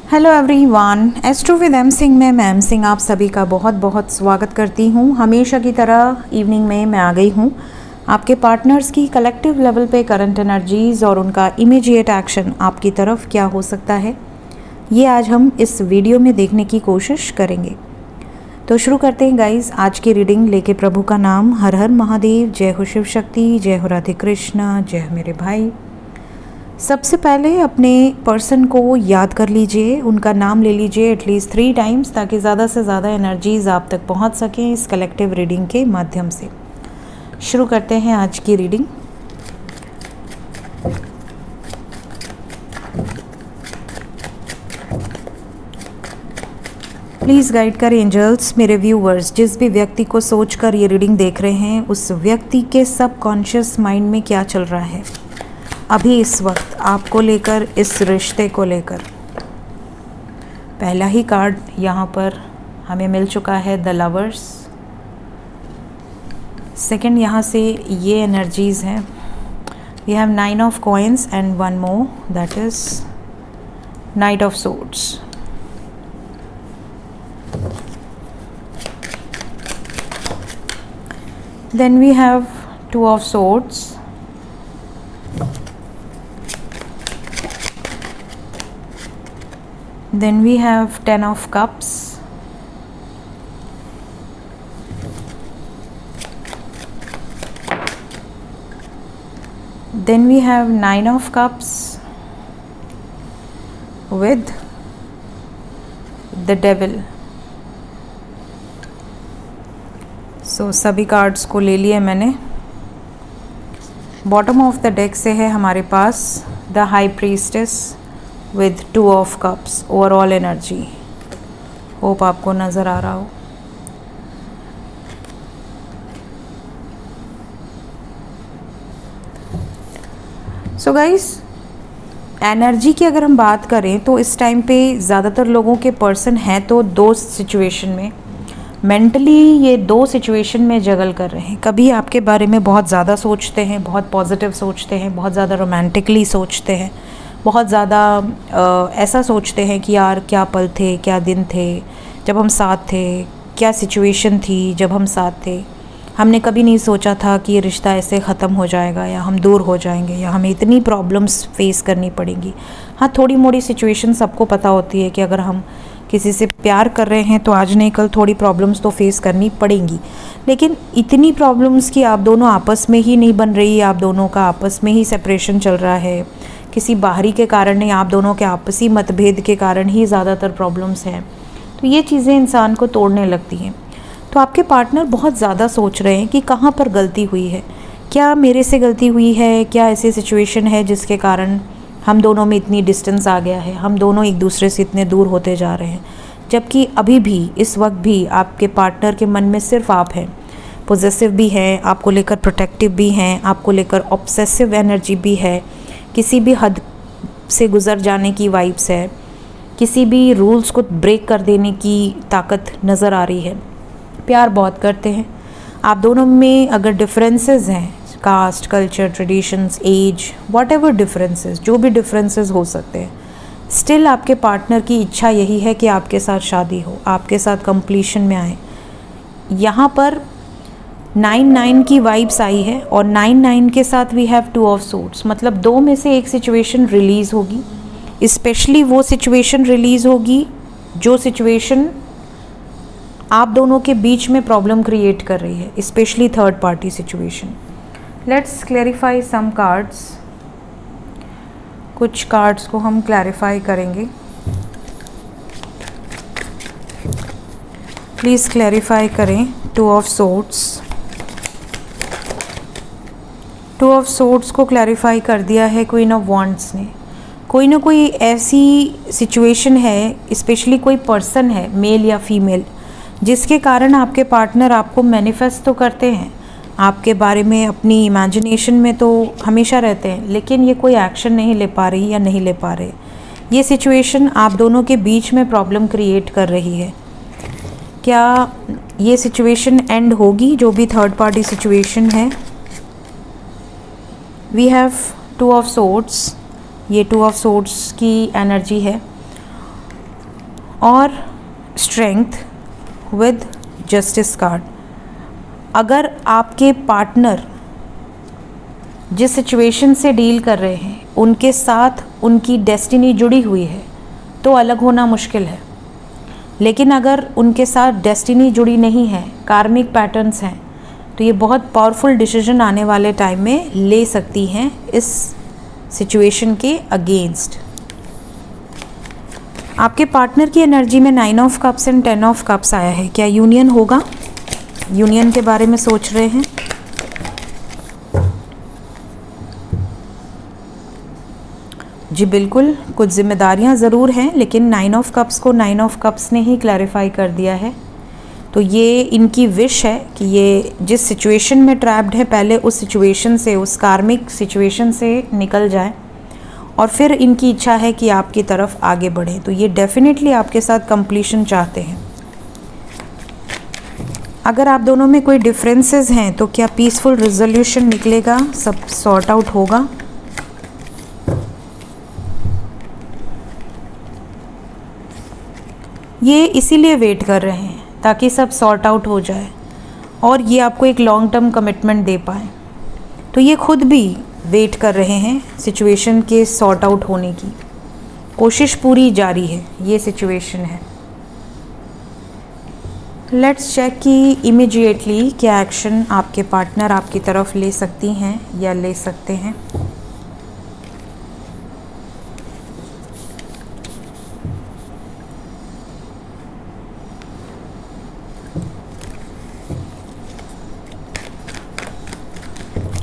Hello everyone, Astro with M Singh में मैं M Singh आप सभी का बहुत बहुत स्वागत करती हूँ। हमेशा की तरह इवनिंग में मैं आ गई हूँ आपके पार्टनर्स की कलेक्टिव लेवल पे करंट एनर्जीज़ और उनका इमीडिएट एक्शन आपकी तरफ क्या हो सकता है, ये आज हम इस वीडियो में देखने की कोशिश करेंगे। तो शुरू करते हैं गाइस आज की रीडिंग लेके। प्रभु का नाम, हर हर महादेव, जय हो शिव शक्ति, जय हो राधे कृष्णा, जय हो मेरे भाई। सबसे पहले अपने पर्सन को याद कर लीजिए, उनका नाम ले लीजिए एटलीस्ट 3 टाइम्स ताकि ज़्यादा से ज़्यादा एनर्जीज़ आप तक पहुंच सकें इस कलेक्टिव रीडिंग के माध्यम से। शुरू करते हैं आज की रीडिंग। प्लीज़ गाइड कर एंजल्स मेरे व्यूवर्स, जिस भी व्यक्ति को सोचकर ये रीडिंग देख रहे हैं उस व्यक्ति के सबकॉन्शियस माइंड में क्या चल रहा है अभी इस वक्त आपको लेकर, इस रिश्ते को लेकर। पहला ही कार्ड यहाँ पर हमें मिल चुका है, द लवर्स। सेकंड यहाँ से ये एनर्जीज़ हैं, we have 9 of coins and 1 more, that is knight of swords. Then we have 2 of swords, then we have 10 of cups, then we have 9 of cups with the devil। so सभी cards को ले लिए मैंने। Bottom of the deck से है हमारे पास the high priestess with 2 of cups, overall energy. Hope आपको नज़र आ रहा हो। सो गाइस, एनर्जी की अगर हम बात करें तो इस टाइम पे ज़्यादातर लोगों के पर्सन हैं तो 2 सिचुएशन में मेंटली, ये 2 सिचुएशन में जगल कर रहे हैं। कभी आपके बारे में बहुत ज़्यादा सोचते हैं, बहुत पॉजिटिव सोचते हैं, बहुत ज़्यादा रोमांटिकली सोचते हैं, बहुत ज़्यादा ऐसा सोचते हैं कि यार क्या पल थे, क्या दिन थे जब हम साथ थे, क्या सिचुएशन थी जब हम साथ थे। हमने कभी नहीं सोचा था कि ये रिश्ता ऐसे ख़त्म हो जाएगा या हम दूर हो जाएंगे या हमें इतनी प्रॉब्लम्स फेस करनी पड़ेंगी। हाँ, थोड़ी मोड़ी सिचुएशन सबको पता होती है कि अगर हम किसी से प्यार कर रहे हैं तो आज नहीं कल थोड़ी प्रॉब्लम्स तो फेस करनी पड़ेंगी, लेकिन इतनी प्रॉब्लम्स कि आप दोनों आपस में ही नहीं बन रही, आप दोनों का आपस में ही सेपरेशन चल रहा है, किसी बाहरी के कारण नहीं, आप दोनों के आपसी मतभेद के कारण ही ज़्यादातर प्रॉब्लम्स हैं। तो ये चीज़ें इंसान को तोड़ने लगती हैं। तो आपके पार्टनर बहुत ज़्यादा सोच रहे हैं कि कहाँ पर गलती हुई है, क्या मेरे से गलती हुई है, क्या ऐसी सिचुएशन है जिसके कारण हम दोनों में इतनी डिस्टेंस आ गया है, हम दोनों एक दूसरे से इतने दूर होते जा रहे हैं। जबकि अभी भी इस वक्त भी आपके पार्टनर के मन में सिर्फ आप हैं। पॉजिटिव भी हैं, आपको लेकर प्रोटेक्टिव भी हैं, आपको लेकर ऑब्सेसिव एनर्जी भी है, किसी भी हद से गुज़र जाने की वाइब्स है, किसी भी रूल्स को ब्रेक कर देने की ताकत नज़र आ रही है। प्यार बहुत करते हैं आप दोनों में। अगर डिफरेंसेस हैं, caste, culture, traditions, age, whatever differences, जो भी डिफरेंसेस हो सकते हैं, स्टिल आपके पार्टनर की इच्छा यही है कि आपके साथ शादी हो, आपके साथ कंप्लीशन में आए। यहाँ पर 9-9 की वाइब्स आई है और 9-9 के साथ वी हैव 2 ऑफ सोर्ड्स, मतलब 2 में से एक सिचुएशन रिलीज़ होगी। स्पेशली वो सिचुएशन रिलीज़ होगी जो सिचुएशन आप दोनों के बीच में प्रॉब्लम क्रिएट कर रही है, specially third party situation. Let's clarify some cards. कुछ कार्ड्स को हम क्लैरिफाई करेंगे। प्लीज़ क्लैरिफाई करें। 2 ऑफ सोर्ड्स, 2 ऑफ सोर्ड्स को क्लैरिफाई कर दिया है क्वीन ऑफ वॉन्ड्स ने। कोई ना कोई ऐसी सिचुएशन है, स्पेशली कोई पर्सन है, मेल या फीमेल, जिसके कारण आपके पार्टनर आपको मैनिफेस्ट तो करते हैं, आपके बारे में अपनी इमेजिनेशन में तो हमेशा रहते हैं, लेकिन ये कोई एक्शन नहीं ले पा रही या नहीं ले पा रहे। ये सिचुएशन आप दोनों के बीच में प्रॉब्लम क्रिएट कर रही है। क्या ये सिचुएशन एंड होगी, जो भी थर्ड पार्टी सिचुएशन है? वी हैव 2 ऑफ सोर्ड्स, ये 2 ऑफ सोर्ड्स की एनर्जी है। और स्ट्रेंथ विद जस्टिस कार्ड। अगर आपके पार्टनर जिस सिचुएशन से डील कर रहे हैं उनके साथ उनकी डेस्टिनी जुड़ी हुई है तो अलग होना मुश्किल है, लेकिन अगर उनके साथ डेस्टिनी जुड़ी नहीं है, कार्मिक पैटर्न्स हैं, तो ये बहुत पावरफुल डिसीजन आने वाले टाइम में ले सकती हैं इस सिचुएशन के अगेंस्ट। आपके पार्टनर की एनर्जी में 9 of cups and 10 of cups आया है। क्या यूनियन होगा? यूनियन के बारे में सोच रहे हैं? जी बिल्कुल, कुछ जिम्मेदारियां ज़रूर हैं, लेकिन 9 ऑफ कप्स को 9 ऑफ कप्स ने ही क्लैरिफाई कर दिया है। तो ये इनकी विश है कि ये जिस सिचुएशन में ट्रैप्ड है पहले उस सिचुएशन से, उस कार्मिक सिचुएशन से निकल जाए और फिर इनकी इच्छा है कि आपकी तरफ आगे बढ़े। तो ये डेफिनेटली आपके साथ कंप्लीशन चाहते हैं। अगर आप दोनों में कोई डिफरेंसेस हैं तो क्या पीसफुल रिजोल्यूशन निकलेगा, सब सॉर्ट आउट होगा? ये इसीलिए वेट कर रहे हैं ताकि सब सॉर्ट आउट हो जाए और ये आपको एक लॉन्ग टर्म कमिटमेंट दे पाए। तो ये खुद भी वेट कर रहे हैं सिचुएशन के सॉर्ट आउट होने की, कोशिश पूरी जारी है। ये सिचुएशन है। लेट्स चेक कि इमीडिएटली क्या एक्शन आपके पार्टनर आपकी तरफ ले सकती हैं या ले सकते हैं।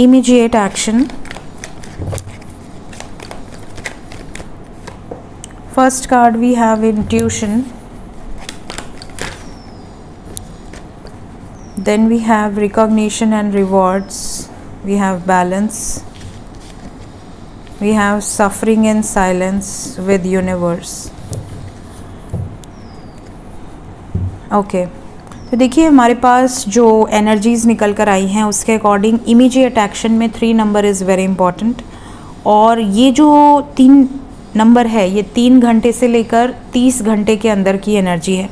Immediate action. First card we have intuition, then we have recognition and rewards, we have balance, we have suffering and silence with universe. Okay, तो देखिए हमारे पास जो एनर्जीज़ निकल कर आई हैं उसके अकॉर्डिंग इमीडिएट एक्शन में 3 नंबर इज़ वेरी इंपॉर्टेंट। और ये जो 3 नंबर है ये 3 घंटे से लेकर 30 घंटे के अंदर की एनर्जी है।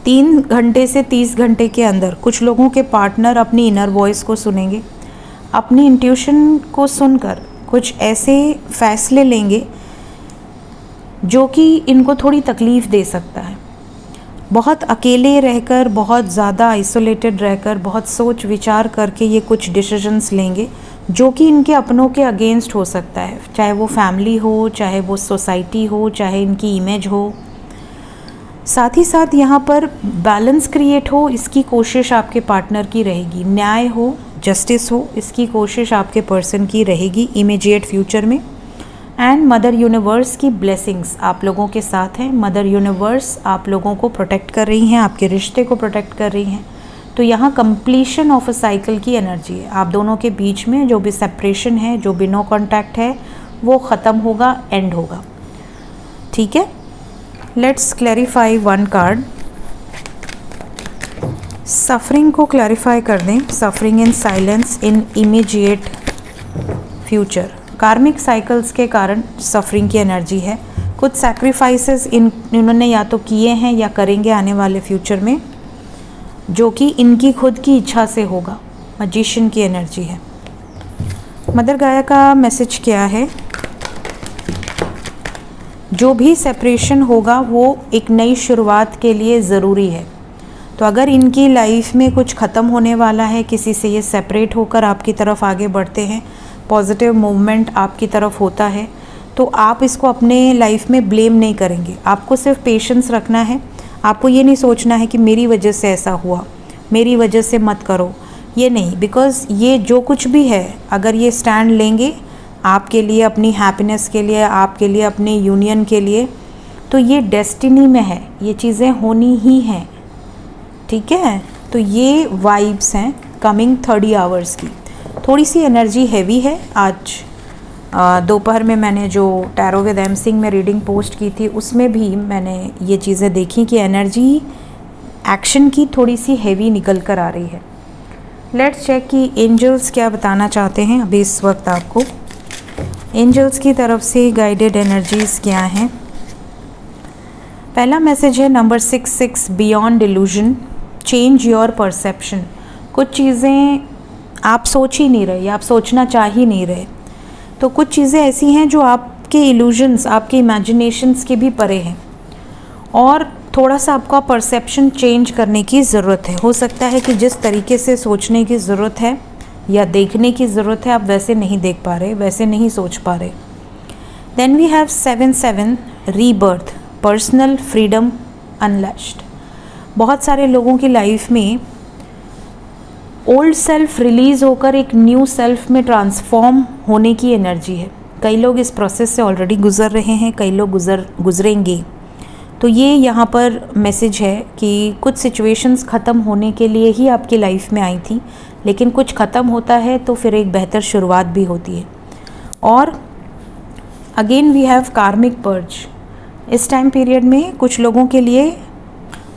3 घंटे से 30 घंटे के अंदर कुछ लोगों के पार्टनर अपनी इनर वॉइस को सुनेंगे, अपनी इंट्यूशन को सुनकर कुछ ऐसे फैसले लेंगे जो कि इनको थोड़ी तकलीफ़ दे सकता है। बहुत अकेले रहकर, बहुत ज़्यादा आइसोलेटेड रहकर, बहुत सोच विचार करके ये कुछ डिसीजंस लेंगे जो कि इनके अपनों के अगेंस्ट हो सकता है, चाहे वो फैमिली हो, चाहे वो सोसाइटी हो, चाहे इनकी इमेज हो। साथ ही साथ यहाँ पर बैलेंस क्रिएट हो इसकी कोशिश आपके पार्टनर की रहेगी, न्याय हो, जस्टिस हो, इसकी कोशिश आपके पर्सन की रहेगी इमीडिएट फ्यूचर में। एंड मदर यूनिवर्स की ब्लेसिंग्स आप लोगों के साथ हैं। मदर यूनिवर्स आप लोगों को प्रोटेक्ट कर रही हैं, आपके रिश्ते को प्रोटेक्ट कर रही हैं। तो यहाँ कंप्लीशन ऑफ अ साइकिल की एनर्जी है। आप दोनों के बीच में जो भी सेपरेशन है, जो भी नो कॉन्टैक्ट है, वो ख़त्म होगा, एंड होगा। ठीक है, लेट्स क्लैरिफाई 1 कार्ड। सफरिंग को क्लैरिफाई कर दें। Suffering in silence in immediate future. कार्मिक साइकिल्स के कारण सफरिंग की एनर्जी है। कुछ सैक्रिफाइसेस इन्होंने या तो किए हैं या करेंगे आने वाले फ्यूचर में, जो कि इनकी खुद की इच्छा से होगा। मैजिशियन की एनर्जी है। मदर गाया का मैसेज क्या है? जो भी सेपरेशन होगा वो एक नई शुरुआत के लिए ज़रूरी है। तो अगर इनकी लाइफ में कुछ ख़त्म होने वाला है, किसी से ये सेपरेट होकर आपकी तरफ आगे बढ़ते हैं, पॉजिटिव मूवमेंट आपकी तरफ होता है, तो आप इसको अपने लाइफ में ब्लेम नहीं करेंगे। आपको सिर्फ पेशेंस रखना है। आपको ये नहीं सोचना है कि मेरी वजह से ऐसा हुआ, मेरी वजह से मत करो, ये नहीं। बिकॉज़ ये जो कुछ भी है, अगर ये स्टैंड लेंगे आपके लिए, अपनी हैप्पीनेस के लिए, आपके लिए, अपने यूनियन के लिए, तो ये डेस्टिनी में है, ये चीज़ें होनी ही हैं। ठीक है, तो ये वाइब्स हैं कमिंग 30 आवर्स की। थोड़ी सी एनर्जी हैवी है। आज दोपहर में मैंने जो टैरो विद एम सिंह में रीडिंग पोस्ट की थी उसमें भी मैंने ये चीज़ें देखी कि एनर्जी एक्शन की थोड़ी सी हैवी निकल कर आ रही है। लेट्स चेक कि एंजल्स क्या बताना चाहते हैं अभी इस वक्त आपको। एंजल्स की तरफ से गाइडेड एनर्जीज़ क्या हैं? पहला मैसेज है number 66, beyond delusion, change your perception. कुछ चीज़ें आप सोच ही नहीं रहे या आप सोचना चाह ही नहीं रहे, तो कुछ चीज़ें ऐसी हैं जो आपके इल्यूजन्स, आपके इमेजिनेशंस के भी परे हैं और थोड़ा सा आपका परसेप्शन चेंज करने की ज़रूरत है। हो सकता है कि जिस तरीके से सोचने की ज़रूरत है या देखने की ज़रूरत है आप वैसे नहीं देख पा रहे, वैसे नहीं सोच पा रहे। Then we have 7 rebirth, personal freedom unleashed. बहुत सारे लोगों की लाइफ में ओल्ड सेल्फ रिलीज़ होकर एक न्यू सेल्फ में ट्रांसफॉर्म होने की एनर्जी है। कई लोग इस प्रोसेस से ऑलरेडी गुज़र रहे हैं, कई लोग गुज़रेंगे। तो ये यहाँ पर मैसेज है कि कुछ सिचुएशंस ख़त्म होने के लिए ही आपकी लाइफ में आई थी, लेकिन कुछ ख़त्म होता है तो फिर एक बेहतर शुरुआत भी होती है। और अगेन वी हैव कार्मिक पर्ज। इस टाइम पीरियड में कुछ लोगों के लिए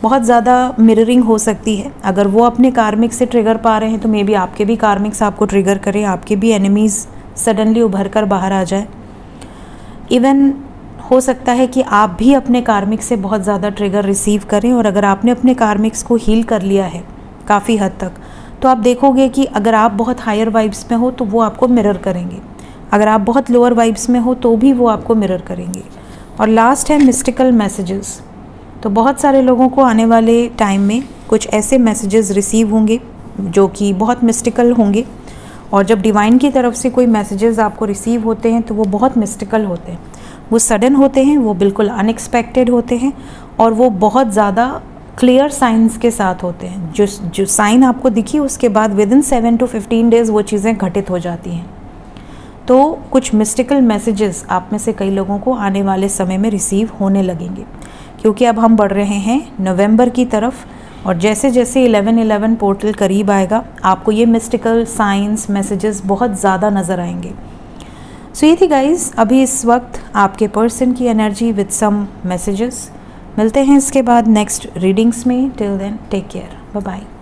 बहुत ज़्यादा मिररिंग हो सकती है। अगर वो अपने कार्मिक से ट्रिगर पा रहे हैं तो मे बी आपके भी कार्मिक्स आपको ट्रिगर करें, आपके भी एनिमीज़ सडनली उभर कर बाहर आ जाए। इवन हो सकता है कि आप भी अपने कार्मिक से बहुत ज़्यादा ट्रिगर रिसीव करें, और अगर आपने अपने कार्मिक्स को हील कर लिया है काफ़ी हद तक, तो आप देखोगे कि अगर आप बहुत हायर वाइब्स में हो तो वो आपको मिरर करेंगे, अगर आप बहुत लोअर वाइब्स में हो तो भी वो आपको मिरर करेंगे। और लास्ट है मिस्टिकल मैसेजेस। तो बहुत सारे लोगों को आने वाले टाइम में कुछ ऐसे मैसेजेस रिसीव होंगे जो कि बहुत मिस्टिकल होंगे, और जब डिवाइन की तरफ से कोई मैसेजेस आपको रिसीव होते हैं तो वो बहुत मिस्टिकल होते हैं, वो सडन होते हैं, वो बिल्कुल अनएक्सपेक्टेड होते हैं, और वो बहुत ज़्यादा क्लियर साइंस के साथ होते हैं। जो साइन आपको दिखी उसके बाद विदिन 7 to 15 डेज़ वो चीज़ें घटित हो जाती हैं। तो कुछ मिस्टिकल मैसेजेस आप में से कई लोगों को आने वाले समय में रिसीव होने लगेंगे, क्योंकि अब हम बढ़ रहे हैं नवंबर की तरफ, और जैसे जैसे 11/11 पोर्टल करीब आएगा आपको ये मिस्टिकल साइंस मैसेजेस बहुत ज़्यादा नज़र आएंगे। सो ये थी गाइज़ अभी इस वक्त आपके पर्सन की एनर्जी विद सम मैसेजेस। मिलते हैं इसके बाद नेक्स्ट रीडिंग्स में। Till then take care, bye bye.